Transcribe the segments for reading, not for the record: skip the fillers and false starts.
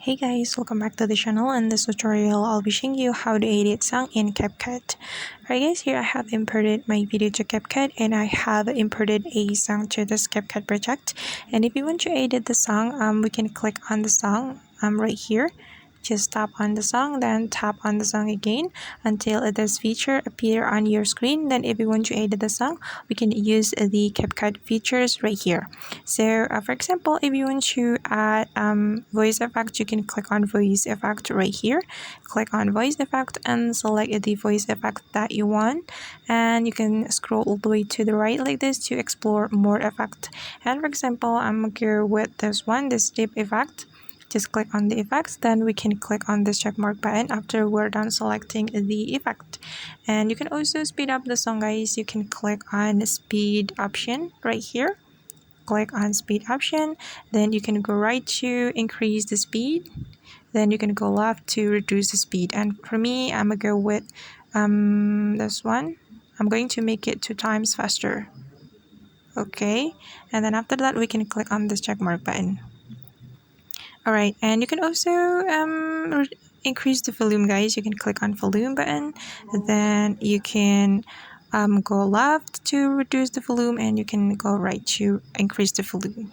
Hey guys, welcome back to the channel. In this tutorial, I'll be showing you how to edit song in CapCut. Alright guys, here I have imported my video to CapCut and I have imported a song to this CapCut project. And if you want to edit the song, we can click on the song right here. Just tap on the song, then tap on the song again until this feature appear on your screen. Then if you want to edit the song, we can use the CapCut features right here. So for example, if you want to add voice effect, you can click on voice effect right here. Click on voice effect and select the voice effect that you want, and you can scroll all the way to the right like this to explore more effect. And for example, I'm going with this one, this deep effect. Just click on the effects, then we can click on this check mark button after we're done selecting the effect. And you can also speed up the song guys. You can click on speed option right here. Click on speed option, then you can go right to increase the speed, then you can go left to reduce the speed. And for me, I'm gonna go with this one. I'm going to make it 2 times faster. Okay, and then after that we can click on this check mark button. Alright, and you can also increase the volume guys. You can click on volume button, then you can go left to reduce the volume, and you can go right to increase the volume.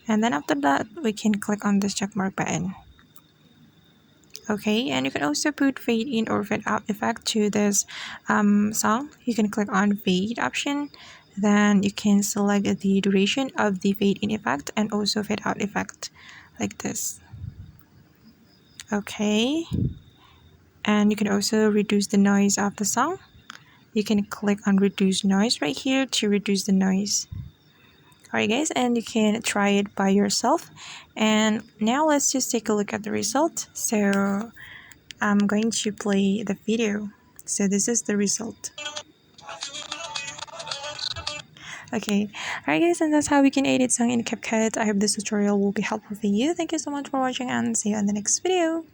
And then after that we can click on this check mark button. Okay, and you can also put fade in or fade out effect to this song. You can click on fade option, then you can select the duration of the fade in effect and also fade out effect like this. Okay, and you can also reduce the noise of the song. You can click on reduce noise right here to reduce the noise. Alright guys, and you can try it by yourself. And now let's just take a look at the result. So I'm going to play the video. So this is the result. Okay, alright guys, and that's how we can edit song in CapCut. I hope this tutorial will be helpful for you. Thank you so much for watching and see you in the next video.